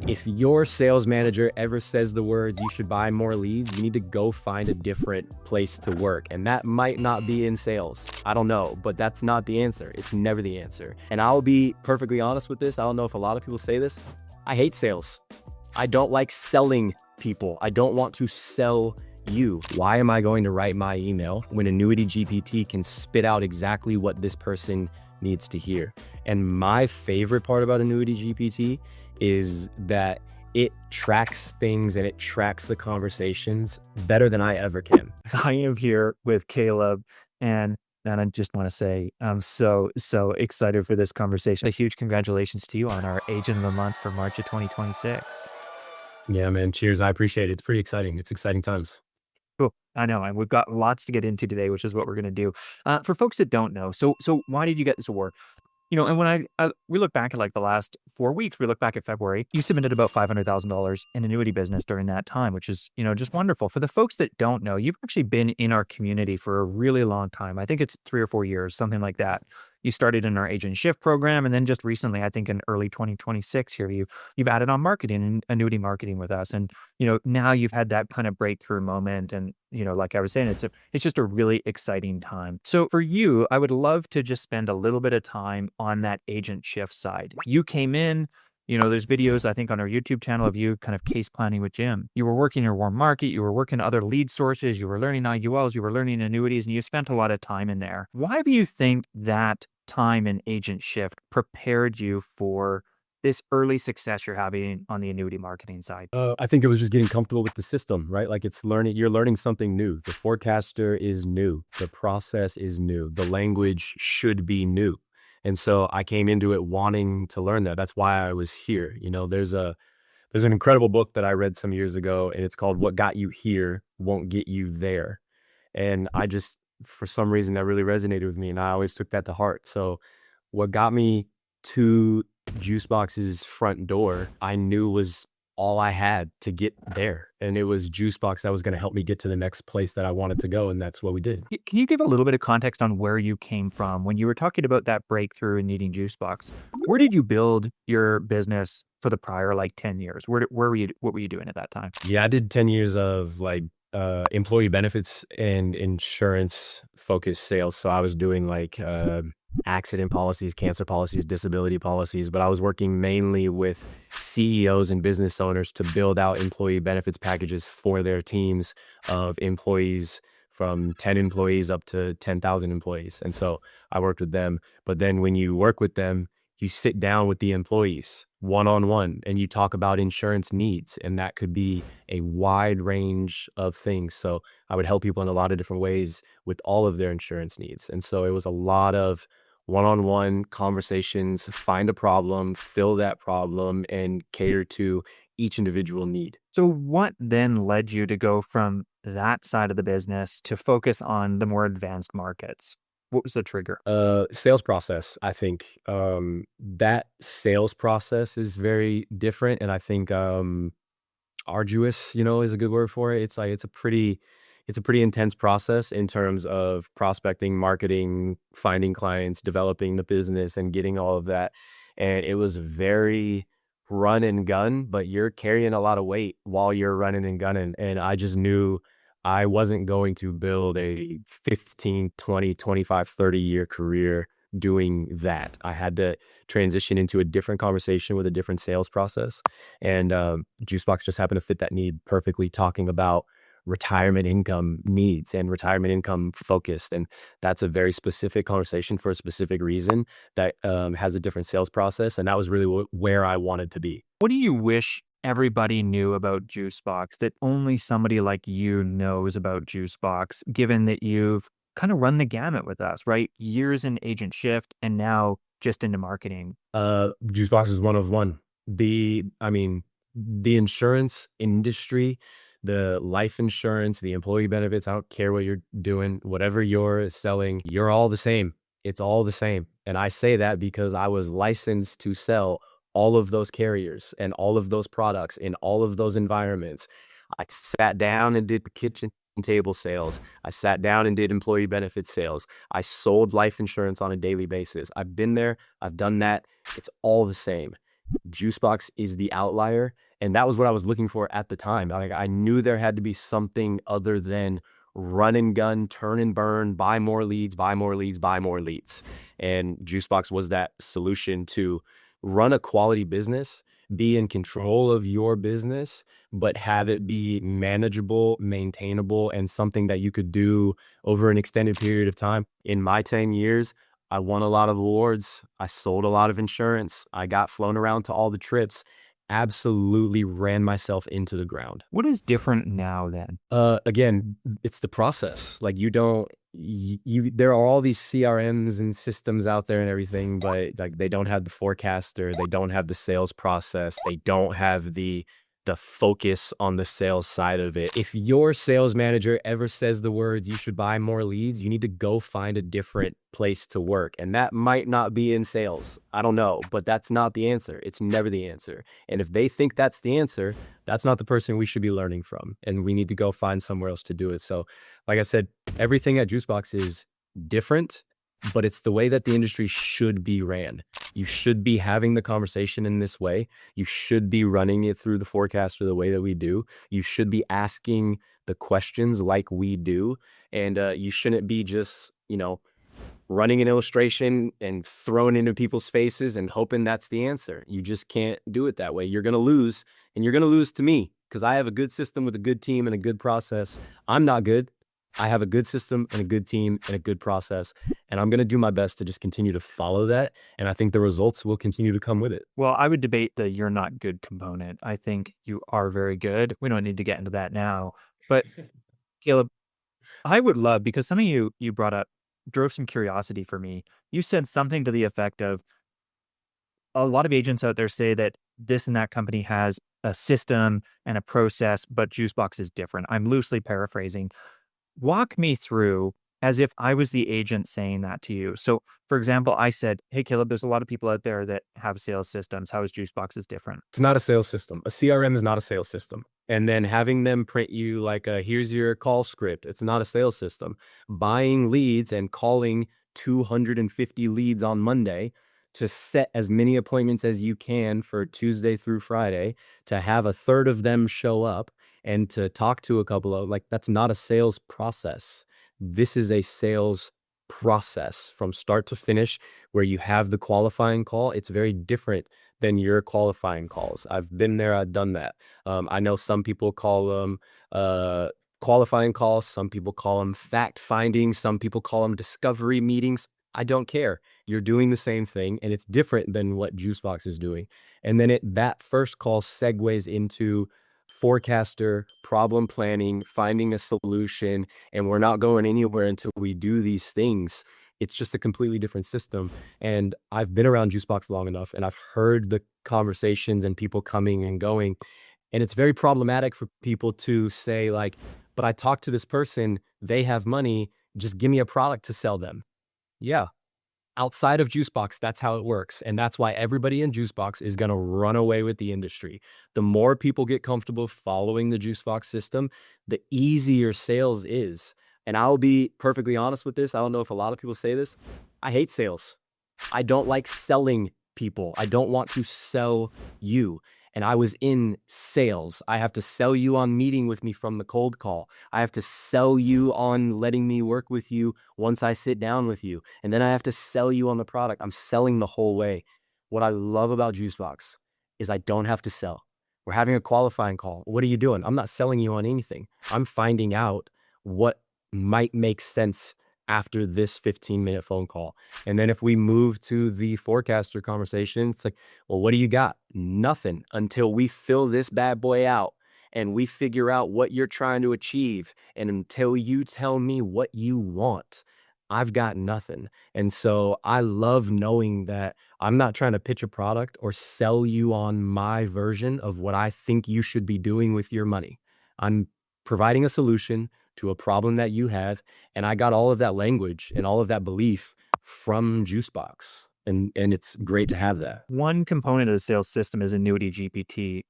If your sales manager ever says the words, you should buy more leads, you need to go find a different place to work. And that might not be in sales. I don't know, but that's not the answer. It's never the answer. And I'll be perfectly honest with this. I don't know if a lot of people say this. I hate sales. I don't like selling people. I don't want to sell you. Why am I going to write my email when Annuity GPT can spit out exactly what this person needs to hear? And my favorite part about Annuity GPT is that it tracks things and it tracks the conversations better than I ever can. I am here with Caleb, and I just want to say I'm so excited for this conversation. A huge congratulations to you on our Agent of the Month for March of 2026. Yeah, man. Cheers. I appreciate it. It's pretty exciting. It's exciting times. Cool. I know, and we've got lots to get into today, which is what we're going to do. For folks that don't know, so why did you get this award? And when we look back at like the last 4 weeks, we look back at February, you submitted about $500,000 in annuity business during that time, which is, just wonderful. For the folks that don't know, you've actually been in our community for a really long time. I think it's 3 or 4 years, something like that. You started in our Agent Shift program, and then just recently, I think in early 2026 here, you've added on marketing and annuity marketing with us. And, now you've had that kind of breakthrough moment. And, like I was saying, it's just a really exciting time. So for you, I would love to just spend a little bit of time on that Agent Shift side. You came in, there's videos, I think, on our YouTube channel of you kind of case planning with Jim. You were working your warm market, you were working other lead sources, you were learning IULs, you were learning annuities, and you spent a lot of time in there. Why do you think that time in Agent Shift prepared you for this early success you're having on the annuity marketing side? I think it was just getting comfortable with the system, right? Like you're learning something new. The forecaster is new. The process is new. The language should be new. And so I came into it wanting to learn that. That's why I was here. There's an incredible book that I read some years ago, and it's called What Got You Here Won't Get You There. And for some reason, that really resonated with me, and I always took that to heart. So what got me to Juicebox's front door, I knew was all I had to get there. And it was Juicebox that was going to help me get to the next place that I wanted to go. And that's what we did. Can you give a little bit of context on where you came from when you were talking about that breakthrough in needing Juicebox? Where did you build your business for the prior 10 years? What were you doing at that time? Yeah, I did 10 years of employee benefits and insurance focused sales. So I was doing accident policies, cancer policies, disability policies, but I was working mainly with CEOs and business owners to build out employee benefits packages for their teams of employees from 10 employees up to 10,000 employees. And so I worked with them. But then when you work with them, you sit down with the employees one-on-one and you talk about insurance needs. And that could be a wide range of things. So I would help people in a lot of different ways with all of their insurance needs. And so it was a lot of one-on-one conversations, find a problem, fill that problem, and cater to each individual need. So what then led you to go from that side of the business to focus on the more advanced markets? What was the trigger? Sales process. I think that sales process is very different, and I think arduous, is a good word for it. It's a pretty intense process in terms of prospecting, marketing, finding clients, developing the business, and getting all of that. And it was very run and gun, but you're carrying a lot of weight while you're running and gunning. And I just knew I wasn't going to build a 15, 20, 25, 30-year career doing that. I had to transition into a different conversation with a different sales process. And Juicebox just happened to fit that need perfectly, talking about retirement income needs and retirement income focused. And that's a very specific conversation for a specific reason that has a different sales process. And that was really where I wanted to be. What do you wish everybody knew about Juicebox that only somebody like you knows about Juicebox, given that you've kind of run the gamut with us, right? Years in Agent Shift and now just into marketing. Juicebox is one of one. The insurance industry, the life insurance, the employee benefits, I don't care what you're doing, whatever you're selling, you're all the same. It's all the same. And I say that because I was licensed to sell all of those carriers and all of those products in all of those environments. I sat down and did kitchen table sales. I sat down and did employee benefit sales. I sold life insurance on a daily basis. I've been there. I've done that. It's all the same. Juicebox is the outlier, and that was what I was looking for at the time. Like, I knew there had to be something other than run and gun, turn and burn, buy more leads, buy more leads, buy more leads. And Juicebox was that solution to run a quality business, be in control of your business, but have it be manageable, maintainable, and something that you could do over an extended period of time. In my 10 years, I won a lot of awards. I sold a lot of insurance. I got flown around to all the trips. Absolutely ran myself into the ground. What is different now then? Again, it's the process. Like, you don't you there are all these CRMs and systems out there and everything, but like, they don't have the forecaster, they don't have the sales process, they don't have the focus on the sales side of it. If your sales manager ever says the words, you should buy more leads, you need to go find a different place to work. And that might not be in sales. I don't know, but that's not the answer. It's never the answer. And if they think that's the answer, that's not the person we should be learning from. And we need to go find somewhere else to do it. So, like I said, everything at Juicebox is different, but it's the way that the industry should be ran. You should be having the conversation in this way. You should be running it through the forecaster the way that we do. You should be asking the questions like we do. And you shouldn't be just, running an illustration and throwing it into people's faces and hoping that's the answer. You just can't do it that way. You're going to lose, and you're going to lose to me because I have a good system with a good team and a good process. I'm not good. I have a good system and a good team and a good process, and I'm going to do my best to just continue to follow that. And I think the results will continue to come with it. Well, I would debate the "you're not good" component. I think you are very good. We don't need to get into that now. But Caleb, I would love, because something you brought up drove some curiosity for me. You said something to the effect of, a lot of agents out there say that this and that company has a system and a process, but Juicebox is different. I'm loosely paraphrasing. Walk me through as if I was the agent saying that to you. So, for example, I said, "Hey, Caleb, there's a lot of people out there that have sales systems. How is Juicebox is different?" It's not a sales system. A CRM is not a sales system. And then having them print you like a here's your call script. It's not a sales system. Buying leads and calling 250 leads on Monday to set as many appointments as you can for Tuesday through Friday, to have a third of them show up and to talk to a couple of, like, that's not a sales process. This is a sales process from start to finish where you have the qualifying call. It's very different than your qualifying calls. I've been there, I've done that. I know some people call them qualifying calls, some people call them fact finding, some people call them discovery meetings. I don't care. You're doing the same thing, and it's different than what Juicebox is doing. And then that first call segues into forecaster, problem planning, finding a solution, and we're not going anywhere until we do these things. It's just a completely different system. And I've been around Juicebox long enough, and I've heard the conversations and people coming and going. And it's very problematic for people to say, like, but I talked to this person, they have money, just give me a product to sell them. Yeah. Outside of Juicebox, that's how it works. And that's why everybody in Juicebox is going to run away with the industry. The more people get comfortable following the Juicebox system, the easier sales is. And I'll be perfectly honest with this. I don't know if a lot of people say this. I hate sales. I don't like selling people. I don't want to sell you. And I was in sales. I have to sell you on meeting with me from the cold call. I have to sell you on letting me work with you once I sit down with you. And then I have to sell you on the product. I'm selling the whole way. What I love about Juicebox is I don't have to sell. We're having a qualifying call. What are you doing? I'm not selling you on anything. I'm finding out what might make sense after this 15-minute phone call. And then if we move to the forecaster conversation, it's like, well, what do you got? Nothing until we fill this bad boy out and we figure out what you're trying to achieve. And until you tell me what you want, I've got nothing. And so I love knowing that I'm not trying to pitch a product or sell you on my version of what I think you should be doing with your money. I'm providing a solution to a problem that you have. And I got all of that language and all of that belief from Juicebox. And it's great to have that. One component of the sales system is Annuity GPT.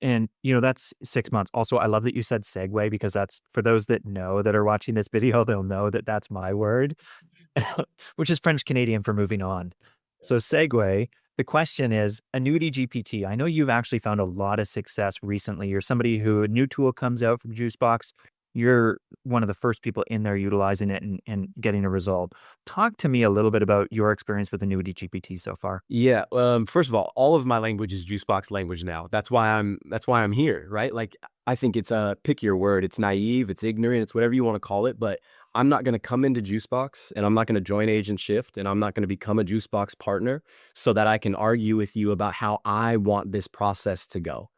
And, that's 6 months. Also, I love that you said segue, because that's, for those that know, that are watching this video, they'll know that that's my word, which is French Canadian for moving on. So segue, The question is Annuity GPT. I know you've actually found a lot of success recently. You're somebody who a new tool comes out from Juicebox. You're one of the first people in there utilizing it and getting a result. Talk to me a little bit about your experience with Annuity GPT so far. Yeah, first of all of my language is Juicebox language now. That's why I'm here, right? Like, I think it's pick your word. It's naive, it's ignorant, it's whatever you want to call it. But I'm not going to come into Juicebox, and I'm not going to join Agent Shift, and I'm not going to become a Juicebox partner so that I can argue with you about how I want this process to go.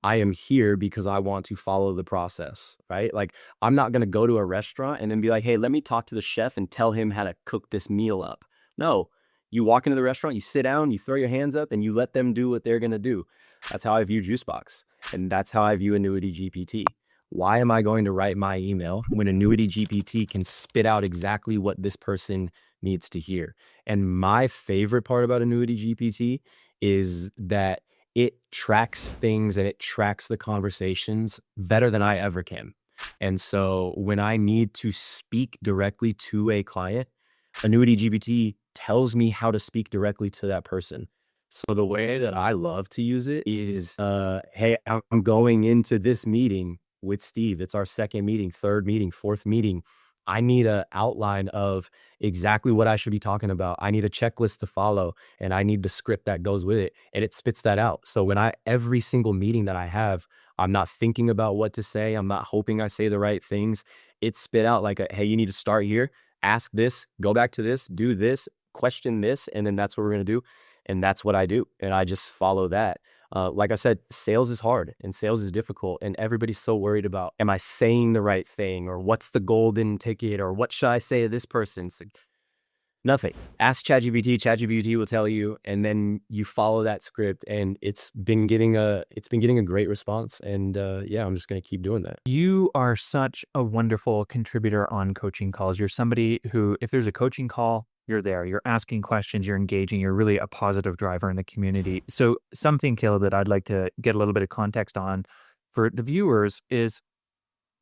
I am here because I want to follow the process, right? Like, I'm not going to go to a restaurant and then be like, hey, let me talk to the chef and tell him how to cook this meal up. No, you walk into the restaurant, you sit down, you throw your hands up, and you let them do what they're going to do. That's how I view Juicebox. And that's how I view Annuity GPT. Why am I going to write my email when Annuity GPT can spit out exactly what this person needs to hear? And my favorite part about Annuity GPT is that it tracks things and it tracks the conversations better than I ever can. And so when I need to speak directly to a client, Annuity GPT tells me how to speak directly to that person. So the way that I love to use it is, hey, I'm going into this meeting with Steve. It's our second meeting, third meeting, fourth meeting. I need a outline of exactly what I should be talking about. I need a checklist to follow, and I need the script that goes with it. And it spits that out. So when every single meeting that I have, I'm not thinking about what to say. I'm not hoping I say the right things. It spit out like, hey, you need to start here, ask this, go back to this, do this, question this, and then that's what we're going to do. And that's what I do. And I just follow that. Like I said, sales is hard and sales is difficult. And everybody's so worried about, am I saying the right thing? Or what's the golden ticket? Or what should I say to this person? It's like, nothing. Ask ChatGPT. ChatGPT will tell you, and then you follow that script. And it's been getting a great response. And yeah, I'm just gonna keep doing that. You are such a wonderful contributor on coaching calls. You're somebody who, if there's a coaching call, you're there, you're asking questions, you're engaging, you're really a positive driver in the community. So, something, Caleb, that I'd like to get a little bit of context on for the viewers is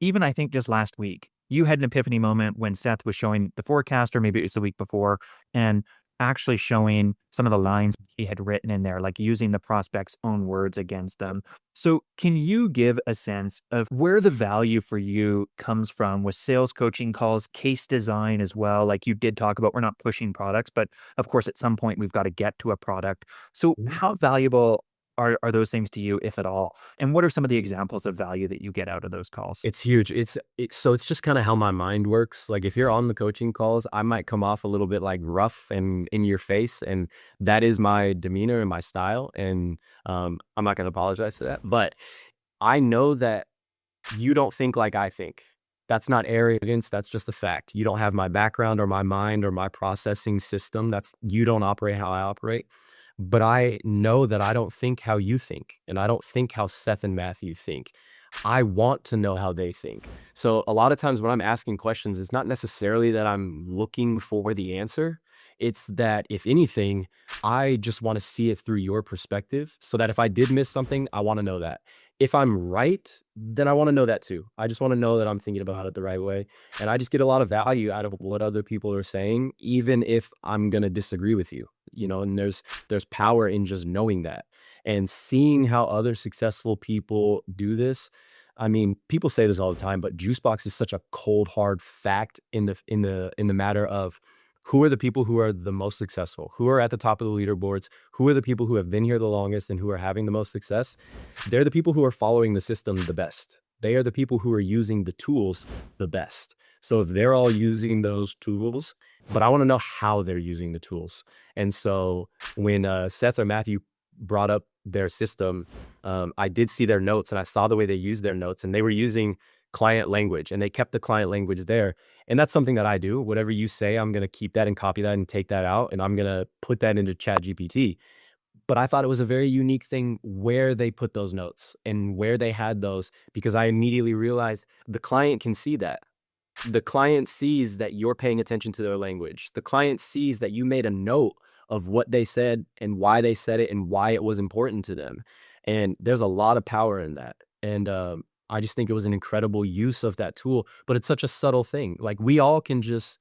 even I think just last week, you had an epiphany moment when Seth was showing the forecast, or maybe it was the week before, and actually showing some of the lines he had written in there, like using the prospect's own words against them. So, can you give a sense of where the value for you comes from with sales coaching calls, case design as well? Like you did talk about, we're not pushing products, but of course, at some point, we've got to get to a product. So, how valuable are those things to you, if at all? And what are some of the examples of value that you get out of those calls? It's huge. So it's just kind of how my mind works. Like, if you're on the coaching calls, I might come off a little bit like rough and in your face, and that is my demeanor and my style. And I'm not going to apologize for that. But I know that you don't think like I think. That's not arrogance. That's just a fact. You don't have my background or my mind or my processing system. You don't operate how I operate. But I know that I don't think how you think, and I don't think how Seth and Matthew think. I want to know how they think. So a lot of times when I'm asking questions, it's not necessarily that I'm looking for the answer. It's that, if anything, I just want to see it through your perspective so that if I did miss something, I want to know that. If I'm right, then I want to know that too. I just want to know that I'm thinking about it the right way. And I just get a lot of value out of what other people are saying, even if I'm going to disagree with you, and there's power in just knowing that and seeing how other successful people do this. I mean, people say this all the time, but Juicebox is such a cold, hard fact in the matter of who are the people who are the most successful, who are at the top of the leaderboards, who are the people who have been here the longest and who are having the most success. They're the people who are following the system the best. They are the people who are using the tools the best. So if they're all using those tools, but I want to know how they're using the tools. And so when Seth or Matthew brought up their system, I did see their notes and I saw the way they used their notes, and they were using client language and they kept the client language there. And that's something that I do. Whatever you say, I'm going to keep that and copy that and take that out, and I'm going to put that into Chat GPT. But I thought it was a very unique thing where they put those notes and where they had those, because I immediately realized the client can see that. The client sees that you're paying attention to their language. The client sees that you made a note of what they said and why they said it and why it was important to them. And there's a lot of power in that. And I just think it was an incredible use of that tool, but it's such a subtle thing. Like, we all can just,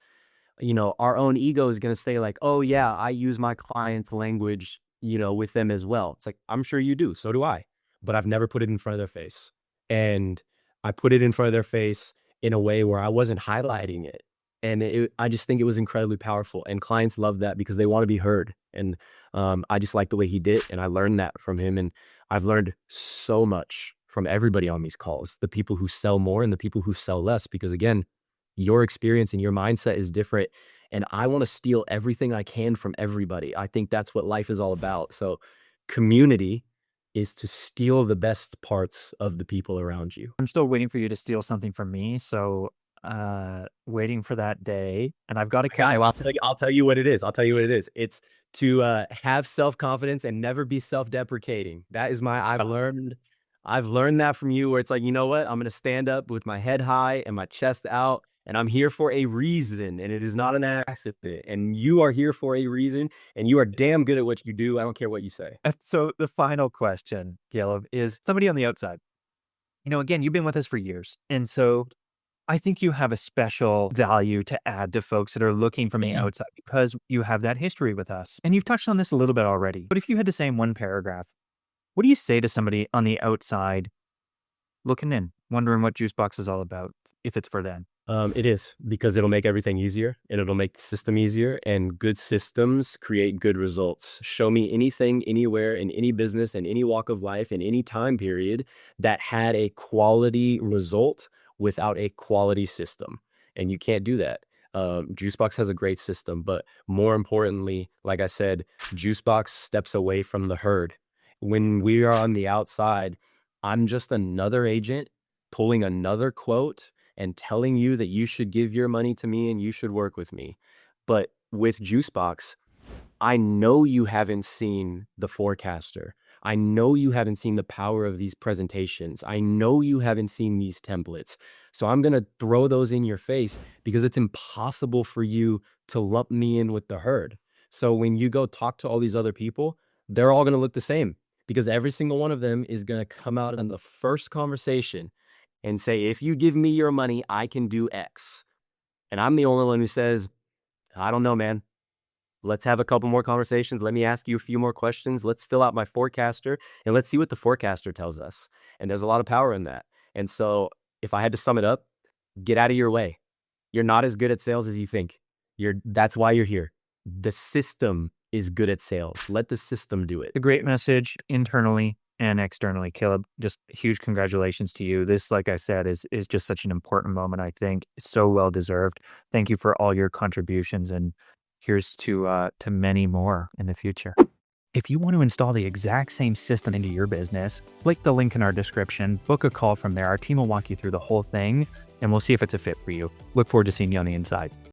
our own ego is going to say like, oh yeah, I use my client's language with them as well. It's like, I'm sure you do. So do I. But I've never put it in front of their face. And I put it in front of their face in a way where I wasn't highlighting it. And I just think it was incredibly powerful. And clients love that because they want to be heard. And I just like the way he did it. And I learned that from him. And I've learned so much from everybody on these calls, the people who sell more and the people who sell less, because again, your experience and your mindset is different. And I want to steal everything I can from everybody. I think that's what life is all about. So community is to steal the best parts of the people around you. I'm still waiting for you to steal something from me, so, waiting for that day, and I've got a I got cat. it. Well, I'll tell you what it is. I'll tell you what it is. It's to have self-confidence and never be self-deprecating. That is my I've learned that from you where it's like, you know what? I'm gonna stand up with my head high and my chest out, and I'm here for a reason, and it is not an accident. And you are here for a reason, and you are damn good at what you do. I don't care what you say. And so the final question, Caleb, is somebody on the outside. Again, you've been with us for years, and so I think you have a special value to add to folks that are looking from the outside because you have that history with us. And you've touched on this a little bit already, but if you had to say in one paragraph, what do you say to somebody on the outside looking in, wondering what Juicebox is all about, if it's for them? It is because it'll make everything easier and it'll make the system easier, and good systems create good results. Show me anything, anywhere, in any business, in any walk of life, in any time period that had a quality result without a quality system. And you can't do that. Juicebox has a great system, but more importantly, like I said, Juicebox steps away from the herd. When we are on the outside, I'm just another agent pulling another quote and telling you that you should give your money to me and you should work with me. But with Juicebox, I know you haven't seen the forecaster. I know you haven't seen the power of these presentations. I know you haven't seen these templates. So I'm going to throw those in your face because it's impossible for you to lump me in with the herd. So when you go talk to all these other people, they're all going to look the same because every single one of them is going to come out in the first conversation and say, if you give me your money, I can do X. And I'm the only one who says, I don't know, man. Let's have a couple more conversations. Let me ask you a few more questions. Let's fill out my forecaster and let's see what the forecaster tells us. And there's a lot of power in that. And so if I had to sum it up, get out of your way. You're not as good at sales as you think. That's why you're here. The system is good at sales. Let the system do it. A great message internally and externally. Caleb, just huge congratulations to you. This, like I said, is just such an important moment, I think. So well deserved. Thank you for all your contributions, and here's to many more in the future. If you want to install the exact same system into your business, click the link in our description, book a call from there. Our team will walk you through the whole thing, and we'll see if it's a fit for you. Look forward to seeing you on the inside.